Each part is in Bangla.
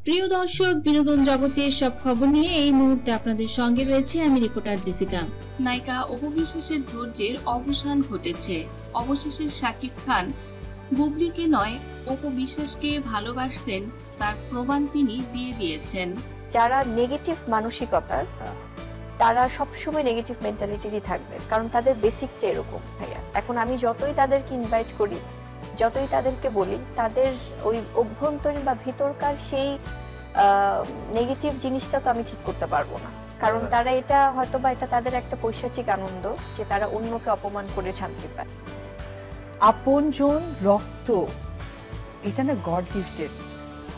প্রিয় দর্শক, বিনোদন জগতের সব খবর নিয়ে এই মুহূর্তে আপনাদের সঙ্গে রয়েছে আমি রিপোর্টার জেসিকা। নায়িকা অপু বিশ্বাসের ধৈর্যের অবসান ঘটেছে। অবশেষে শাকিব খান বুবলিকে নয়, অপু বিশ্বাসকে ভালোবাসতেন তার প্রমাণ তিনি দিয়ে দিয়েছেন। যারা নেগেটিভ মানসিকতার তারা সবসময় নেগেটিভ মেন্টালিটিরই থাকবে, কারণ তাদের বেসিকটা এরকম। ভাইয়া, এখন আমি যতই তাদেরকে ইনভাইট করি, যতই তাদেরকে বলি, তাদের ওই অভ্যন্তরীণ বা ভিতরকার সেই নেগেটিভ জিনিসটা তো আমি ঠিক করতে পারবো না, কারণ তারা এটা হয়তো বা এটা তাদের একটা পৈশাচিক আনন্দ যে তারা অন্যকে অপমান করে শান্তি পায়। আপনজন রক্ত, এটা না গড গিফটেড।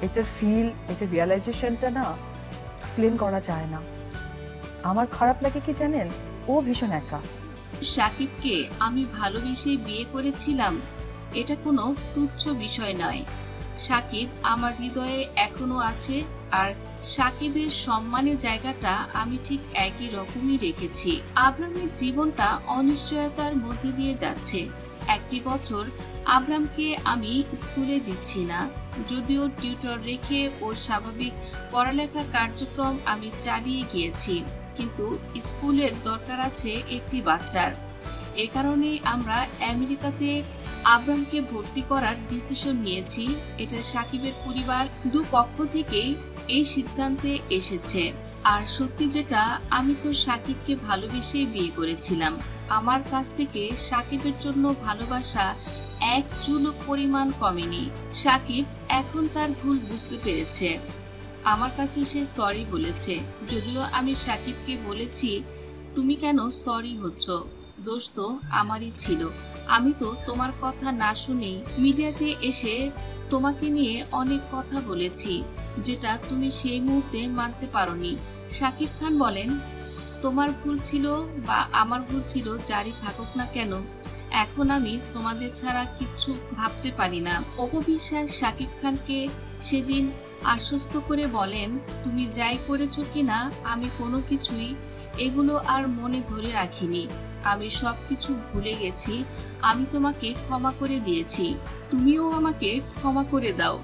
এটার ফিল, এটার রিয়েলাইজেশনটা না এক্সপ্লেন করা যায় না। আমার খারাপ লাগে কি জানেন, ও ভীষণ একা। শাকিবকে আমি ভালোবেসে বিয়ে করেছিলাম, এটা কোনো তুচ্ছ বিষয় নয়। শাকিব আমার হৃদয়ে এখনো আছে, আর শাকিবের সম্মানের জায়গাটা আমি ঠিক একই রকমই রেখেছি। আব্রামের জীবনটা অনিশ্চয়তার মধ্যে দিয়ে যাচ্ছে। একটি বছর আব্রামকে আমি স্কুলে দিচ্ছি না, যদিও টিউটর রেখে ওর স্বাভাবিক পড়ালেখা কার্যক্রম আমি চালিয়ে গিয়েছি, কিন্তু স্কুলের দরকার আছে একটি বাচ্চার। এ কারণেই আমরা আমেরিকাতে আব্রামকে ভর্তি করার ডিসিশন নিয়েছি। এটা শাকিবের পরিবার দুপক্ষ থেকেই এই সিদ্ধান্তে এসেছে। আর সত্যি যেটা, আমি তো শাকিবকে ভালোবেসেই বিয়ে করেছিলাম। আমার কাছ থেকে শাকিবের জন্য ভালোবাসা এক চুলো পরিমাণ কমেনি। শাকিব এখন তার ভুল বুঝতে পেরেছে, আমার কাছে সে সরি বলেছে। যদিও আমি শাকিবকে বলেছি, তুমি কেন সরি হচ্ছ, দোষ তো আমারই ছিল। আমি তো তোমার কথা না শুনেই মিডিয়াতে এসে তোমাকে নিয়ে অনেক কথা বলেছি, যেটা তুমি সেই মুহূর্তে মানতে পারোনি। শাকিব খান বলেন, তোমার ভুল ছিল বা আমার ভুল ছিল, যারই থাকুক না কেন, এখন আমি তোমাদের ছাড়া কিচ্ছু ভাবতে পারি না। অপু বিশ্বাস শাকিব খানকে সেদিন আশ্বস্ত করে বলেন, তুমি যাই করেছো কিনা আমি কোনো কিছুই এগুলো আর মনে ধরে রাখিনি। আমি সবকিছু ভুলে গেছি। আমি তোমাকে ক্ষমা করে দিয়েছি, তুমিও আমাকে ক্ষমা করে দাও।